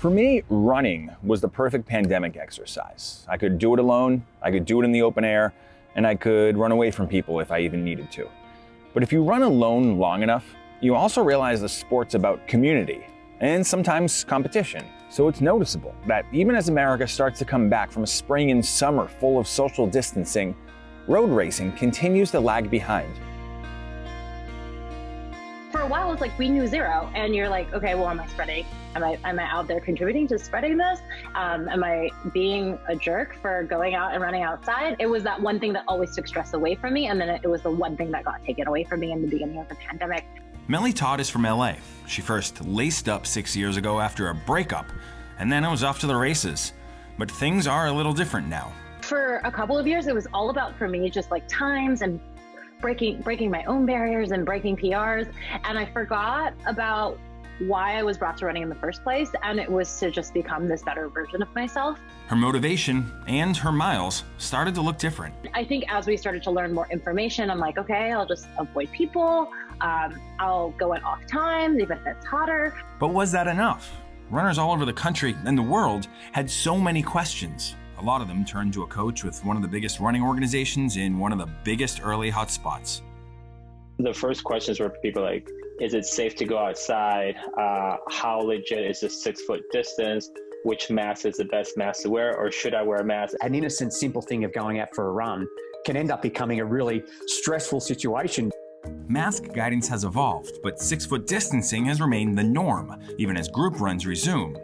For me, running was the perfect pandemic exercise. I could do it alone, I could do it in the open air, and I could run away from people if I even needed to. But if you run alone long enough, you also realize the sport's about community and sometimes competition. So it's noticeable that even as America starts to come back from a spring and summer full of social distancing, road racing continues to lag behind. For a while, it's like we knew zero, and you're like, okay, well, am I spreading? Am I out there contributing to spreading this? Am I being a jerk for going out and running outside? It was that one thing that always took stress away from me, and then it was the one thing that got taken away from me in the beginning of the pandemic. Melly Todd is from LA. She first laced up 6 years ago after a breakup, and then it was off to the races. But things are a little different now. For a couple of years, it was all about, for me, just like times and breaking my own barriers and breaking PRs. And I forgot about why I was brought to running in the first place. And it was to just become this better version of myself. Her motivation and her miles started to look different. I think as we started to learn more information, I'm like, okay, I'll just avoid people. I'll go at off times, even if it's hotter. But was that enough? Runners all over the country and the world had so many questions. A lot of them turned to a coach with one of the biggest running organizations in one of the biggest early hotspots. The first questions were people like, is it safe to go outside? How legit is the 6 foot distance? Which mask is the best mask to wear, or should I wear a mask? An innocent, simple thing of going out for a run can end up becoming a really stressful situation. Mask guidance has evolved, but 6 foot distancing has remained the norm, even as group runs resume.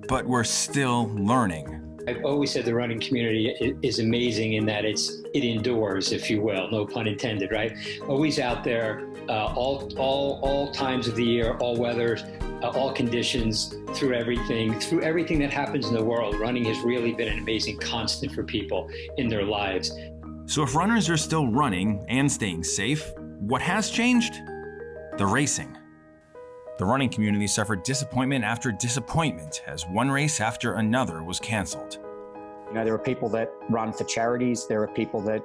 But we're still learning. I've always said the running community is amazing in that it endures, if you will, no pun intended, right? Always out there, all times of the year, all weathers, all conditions, through everything that happens in the world. Running has really been an amazing constant for people in their lives. So if runners are still running and staying safe, what has changed? The racing. The running community suffered disappointment after disappointment as one race after another was canceled. You know, there are people that run for charities. There are people that,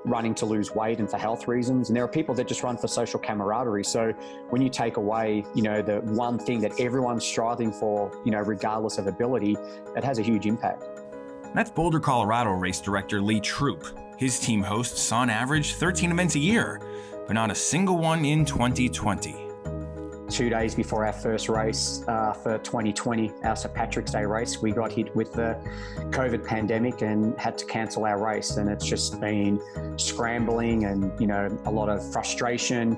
running to lose weight and for health reasons. And there are people that just run for social camaraderie. So when you take away, the one thing that everyone's striving for, regardless of ability, that has a huge impact. That's Boulder, Colorado race director Lee Troop. His team hosts, on average, 13 events a year, but not a single one in 2020. 2 days before our first race for 2020, our St. Patrick's Day race, we got hit with the COVID pandemic and had to cancel our race. And it's just been scrambling and, a lot of frustration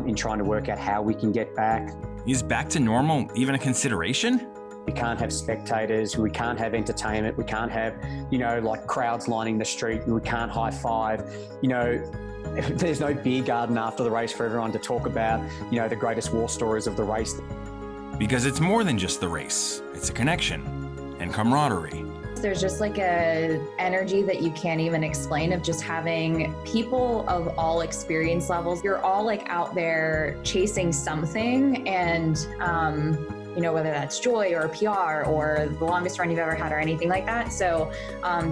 in trying to work out how we can get back. Is back to normal even a consideration? We can't have spectators, we can't have entertainment, we can't have, crowds lining the street, we can't high five, There's no beer garden after the race for everyone to talk about, the greatest war stories of the race. Because it's more than just the race. It's a connection and camaraderie. There's just like a energy that you can't even explain of just having people of all experience levels. You're all out there chasing something, and whether that's joy or a PR or the longest run you've ever had or anything like that. So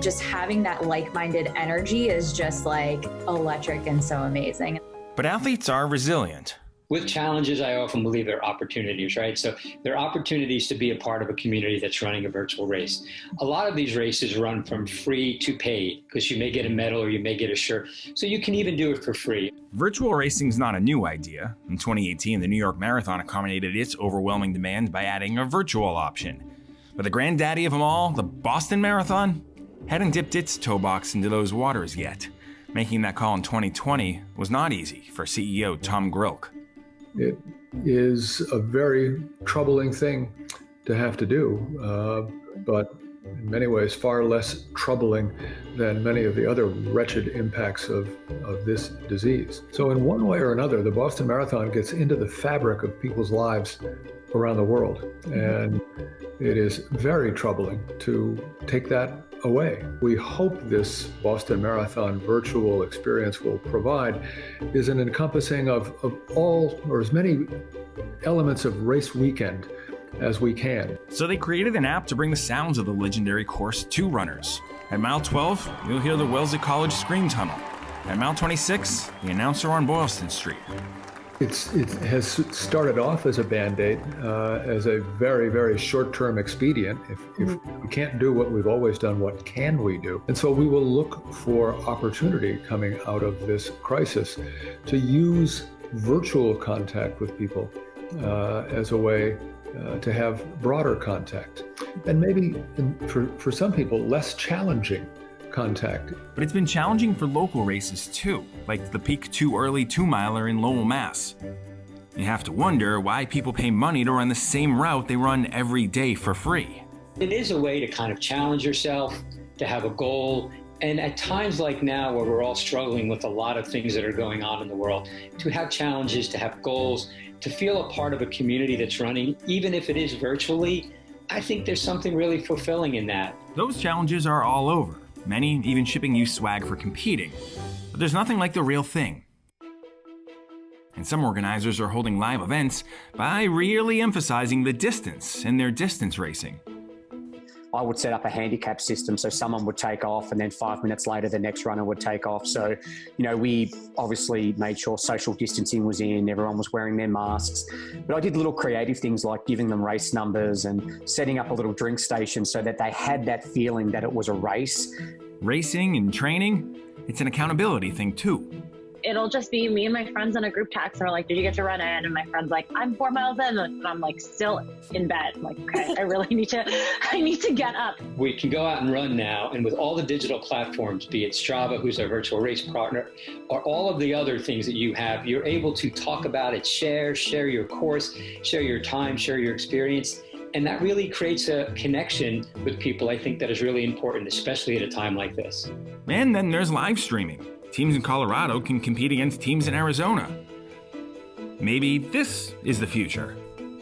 just having that like-minded energy is just electric and so amazing. But athletes are resilient. With challenges, I often believe there are opportunities, right? So there are opportunities to be a part of a community that's running a virtual race. A lot of these races run from free to paid because you may get a medal or you may get a shirt. So you can even do it for free. Virtual racing's not a new idea. In 2018, the New York Marathon accommodated its overwhelming demand by adding a virtual option. But the granddaddy of them all, the Boston Marathon, hadn't dipped its toe box into those waters yet. Making that call in 2020 was not easy for CEO Tom Grilk. It is a very troubling thing to have to do, but in many ways far less troubling than many of the other wretched impacts of this disease. So in one way or another, the Boston Marathon gets into the fabric of people's lives around the world, and it is very troubling to take that away. We hope this Boston Marathon virtual experience will provide is an encompassing of all or as many elements of race weekend as we can. So they created an app to bring the sounds of the legendary course to runners. At mile 12, you'll hear the Wellesley College Scream Tunnel. At mile 26, the announcer on Boylston Street. It has started off as a Band-Aid, as a very, very short-term expedient. If we can't do what we've always done, what can we do? And so we will look for opportunity coming out of this crisis to use virtual contact with people as a way to have broader contact. And maybe for some people, less challenging contact. But it's been challenging for local races too, like the Peak 2 Early 2-miler in Lowell, Mass. You have to wonder why people pay money to run the same route they run every day for free. It is a way to kind of challenge yourself, to have a goal, and at times like now where we're all struggling with a lot of things that are going on in the world, to have challenges, to have goals, to feel a part of a community that's running, even if it is virtually, I think there's something really fulfilling in that. Those challenges are all over. Many even shipping you swag for competing. But there's nothing like the real thing. And some organizers are holding live events by really emphasizing the distance in their distance racing. I would set up a handicap system so someone would take off and then 5 minutes later the next runner would take off. So, we obviously made sure social distancing was in, everyone was wearing their masks. But I did little creative things like giving them race numbers and setting up a little drink station so that they had that feeling that it was a race. Racing and training, it's an accountability thing too. It'll just be me and my friends in a group text, and we're like, did you get to run in? And my friend's like, I'm 4 miles in, and I'm like still in bed. I'm like, okay, I really need to get up. We can go out and run now, and with all the digital platforms, be it Strava, who's our virtual race partner, or all of the other things that you have, you're able to talk about it, share your course, share your time, share your experience. And that really creates a connection with people, I think, that is really important, especially at a time like this. And then there's live streaming. Teams in Colorado can compete against teams in Arizona. Maybe this is the future.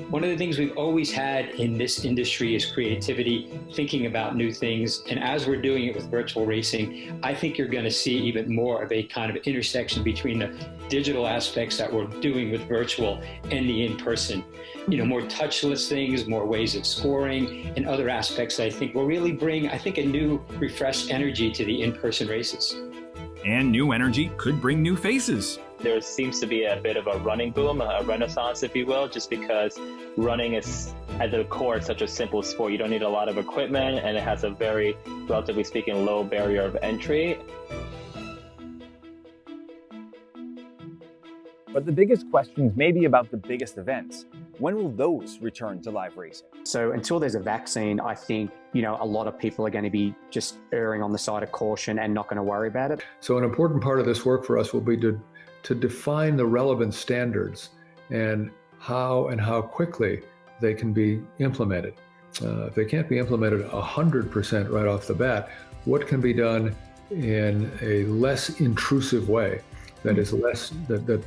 One of the things we've always had in this industry is creativity, thinking about new things. And as we're doing it with virtual racing, I think you're going to see even more of a kind of intersection between the digital aspects that we're doing with virtual and the in-person. More touchless things, more ways of scoring, and other aspects that I think will really bring, a new refreshed energy to the in-person races. And new energy could bring new faces. There seems to be a bit of a running boom, a renaissance, if you will, just because running is, at the core, such a simple sport. You don't need a lot of equipment, and it has a very, relatively speaking, low barrier of entry. But the biggest questions may be about the biggest events. When will those return to live racing? So until there's a vaccine, I think, a lot of people are going to be just erring on the side of caution and not going to worry about it. So an important part of this work for us will be to define the relevant standards and how quickly they can be implemented. If they can't be implemented 100% right off the bat, what can be done in a less intrusive way that is that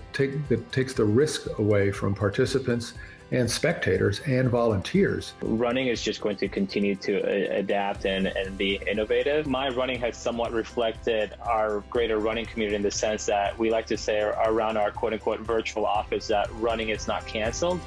takes the risk away from participants and spectators and volunteers. Running is just going to continue to adapt and be innovative. My running has somewhat reflected our greater running community in the sense that we like to say around our quote unquote virtual office that running is not canceled.